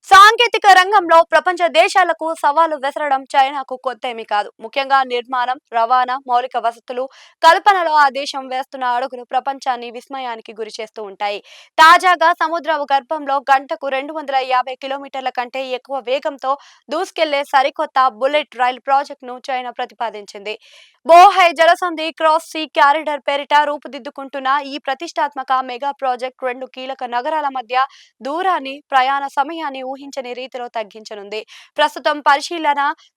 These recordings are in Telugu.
సాంకేతిక రంగంలో ప్రపంచ దేశాలకు సవాలు విసరడం చైనాకు కొత్తేమీ కాదు. ముఖ్యంగా నిర్మాణం, రవాణా, మౌలిక వసతులు కల్పనలో ఆ దేశం వేస్తున్న అడుగులు ప్రపంచాన్ని విస్మయానికి గురిచేస్తూ ఉంటాయి. తాజాగా సముద్ర గర్భంలో గంటకు 250 కిలోమీటర్ల కంటే ఎక్కువ వేగంతో దూసుకెళ్లే సరికొత్త బుల్లెట్ రైల్ ప్రాజెక్టును చైనా ప్రతిపాదించింది. బోహై జలసంధి క్రాస్ సీ కారిడార్ పేరిట రూపుదిద్దుకుంటున్న ఈ ప్రతిష్టాత్మక మెగా ప్రాజెక్ట్ రెండు కీలక నగరాల మధ్య దూరాన్ని, ప్రయాణ సమయాన్ని ఊహించని రీతిలో తగ్గించనుంది. ప్రస్తుతం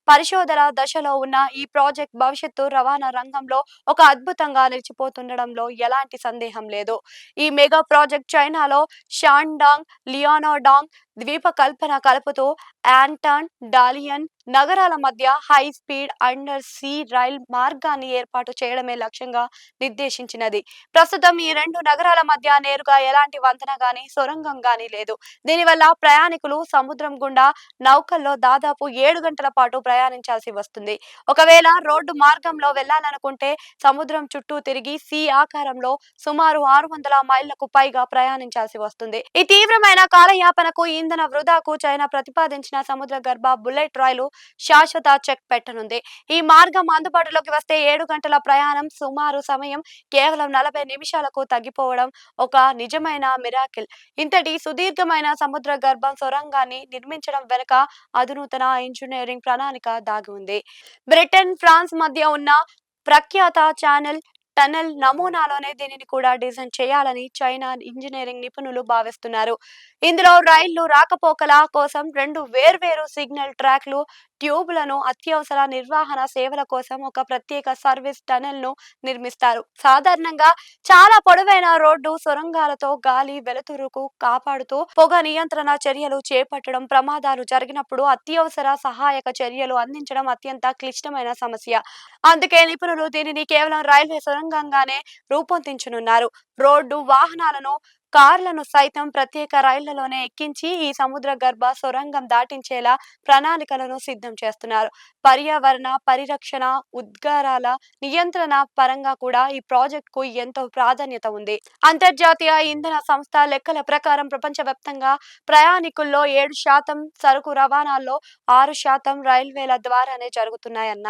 పరిశోధన దశలో ఉన్న ఈ ప్రాజెక్ట్ భవిష్యత్తు రవాణా రంగంలో ఒక అద్భుతంగా నిలిచిపోతుండడంలో ఎలాంటి సందేహం లేదు. ఈ మెగా ప్రాజెక్ట్ చైనాలో షాన్డాంగ్, లియానోడాంగ్ ద్వీపకల్పన కలుపుతూ యాంటాన్, డాలియన్ నగరాల మధ్య high speed under see rail మార్గాన్ని ఏర్పాటు చేయడమే లక్ష్యంగా నిర్దేశించినది. ప్రస్తుతం ఈ రెండు నగరాల మధ్య నేరుగా ఎలాంటి వంతెన గాని, సొరంగం గాని లేదు. దీనివల్ల ప్రయాణికులు సముద్రం గుండా నౌకల్లో దాదాపు 7 గంటల పాటు ప్రయాణించాల్సి వస్తుంది. ఒకవేళ రోడ్డు మార్గంలో వెళ్లాలనుకుంటే సముద్రం చుట్టూ తిరిగి సి ఆకారంలో సుమారు 600 మైళ్లకు పైగా ప్రయాణించాల్సి వస్తుంది. ఈ తీవ్రమైన కాలయాపనకు, ఇంధన వృధాకు చైనా ప్రతిపాదించిన సముద్ర గర్భ బుల్లెట్ రైలు శాశ్వత చెక్ పెట్టనుంది. ఈ మార్గం అందుబాటులోకి వస్తే 7 గంటల ప్రయాణం సుమారు సమయం కేవలం 40 నిమిషాలకు తగ్గిపోవడం ఒక నిజమైన మిరాకిల్. ఇంతటి సుదీర్ఘమైన సముద్ర గర్భం సొరంగాన్ని నిర్మించడం వెనుక అధునాతన ఇంజనీరింగ్ ప్రణాళిక దాగి ఉంది. బ్రిటన్, ఫ్రాన్స్ మధ్య ఉన్న ప్రఖ్యాత ఛానల్ టనెల్ నమూనాలోనే దీనిని కూడా డిజైన్ చేయాలని చైనా ఇంజనీరింగ్ నిపుణులు భావిస్తున్నారు. ఇందులో రైళ్లు రాకపోకల కోసం రెండు వేర్వేరు సిగ్నల్ ట్రాక్లు, ట్యూబ్లను, అత్యవసర నిర్వహణ సేవల కోసం ఒక ప్రత్యేక సర్వీస్ టనెల్ ను నిర్మిస్తారు. సాధారణంగా చాలా పొడవైన రోడ్డు సొరంగాలతో గాలి వెలుతురుకు కాపాడుతూ పొగ నియంత్రణ చర్యలు చేపట్టడం, ప్రమాదాలు జరిగినప్పుడు అత్యవసర సహాయక చర్యలు అందించడం అత్యంత క్లిష్టమైన సమస్య. అందుకే నిపుణులు దీనిని కేవలం రైల్వే సొరంగంగానే రూపొందించనున్నారు. రోడ్డు వాహనాలను, కార్లను సైతం ప్రత్యేక రైళ్లలోనే ఎక్కించి ఈ సముద్ర గర్భ సొరంగం దాటించేలా ప్రణాళికలను సిద్ధం చేస్తున్నారు. పర్యావరణ పరిరక్షణ, ఉద్గారాల నియంత్రణ పరంగా కూడా ఈ ప్రాజెక్టుకు ఎంతో ప్రాధాన్యత ఉంది. అంతర్జాతీయ ఇంధన సంస్థ లెక్కల ప్రకారం ప్రపంచవ్యాప్తంగా ప్రయాణికుల్లో 7% సరుకు రవాణాల్లో 6% రైల్వేల ద్వారానే జరుగుతున్నాయన్న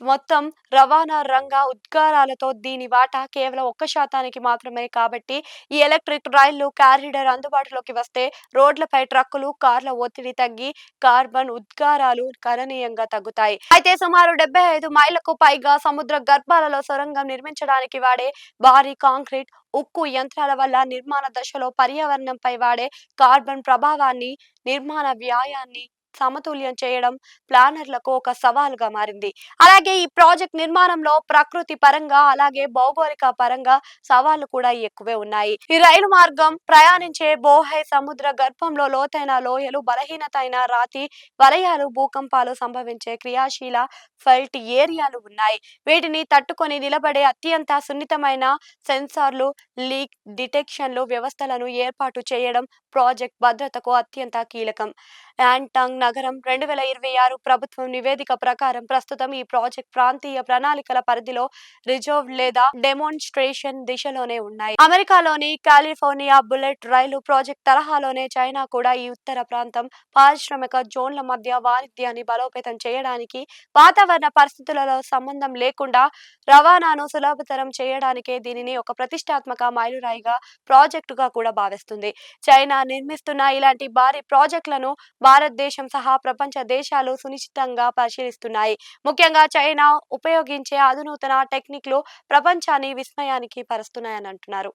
మొత్తం రవాణా రంగ ఉద్గారాలతో దీని వాటా కేవలం 1% మాత్రమే. కాబట్టి ఈ ఎలక్ట్రిక్ రైళ్లు కారిడార్ అందుబాటులోకి వస్తే రోడ్లపై ట్రక్కులు, కార్ల ఒత్తిడి తగ్గి కార్బన్ ఉద్గారాలు గణనీయంగా తగ్గుతాయి. అయితే సుమారు 75 మైళ్లకు పైగా సముద్ర గర్భాలలో సొరంగం నిర్మించడానికి వాడే భారీ కాంక్రీట్, ఉక్కు యంత్రాల వల్ల నిర్మాణ దశలో పర్యావరణంపై వాడే కార్బన్ ప్రభావాన్ని, నిర్మాణ వ్యయాన్ని సమతుల్యం చేయడం ప్లానర్లకు ఒక సవాలుగా మారింది. అలాగే ఈ ప్రాజెక్ట్ నిర్మాణంలో ప్రకృతి పరంగా, అలాగే భౌగోళిక పరంగా సవాళ్లు కూడా ఎక్కువే ఉన్నాయి. ఈ రైలు మార్గం ప్రయాణించే బోహై సముద్ర గర్భంలో లోతైన లోయలు, బలహీనతైన రాతి వలయాలు, భూకంపాలు సంభవించే క్రియాశీల ఫెల్ట్ ఏరియాలు ఉన్నాయి. వీటిని తట్టుకొని నిలబడే అత్యంత సున్నితమైన సెన్సార్లు, లీక్ డిటెక్షన్లు వ్యవస్థలను ఏర్పాటు చేయడం ప్రాజెక్ట్ భద్రతకు అత్యంత కీలకం. యాంటాంగ్ నగరం 2026 ప్రభుత్వం నివేదిక ప్రకారం ప్రస్తుతం ఈ ప్రాజెక్ట్ ప్రాంతీయ ప్రణాళికల పరిధిలో రిజర్వ్ లేదా డెమోన్స్ట్రేషన్ దిశలోనే ఉన్నాయి. అమెరికాలోని కాలిఫోర్నియా బుల్లెట్ రైలు ప్రాజెక్ట్ తరహాలోనే చైనా కూడా ఈ ఉత్తర ప్రాంతం పారిశ్రామిక జోన్ల మధ్య వాణిజ్యాన్ని బలోపేతం చేయడానికి, వాతావరణ పరిస్థితులలో సంబంధం లేకుండా రవాణాను సులభతరం చేయడానికే దీనిని ఒక ప్రతిష్టాత్మక మైలురాయిగా ప్రాజెక్టుగా కూడా భావిస్తుంది. చైనా నిర్మిస్తున్న ఇలాంటి భారీ ప్రాజెక్టులను భారతదేశం సహా ప్రపంచ దేశాలు సునిశ్చితంగా పరిశీలిస్తున్నాయి. ముఖ్యంగా చైనా ఉపయోగించే అధునాతన టెక్నిక్లు ప్రపంచాన్ని విస్మయానికి పరుస్తున్నాయని అంటున్నారు.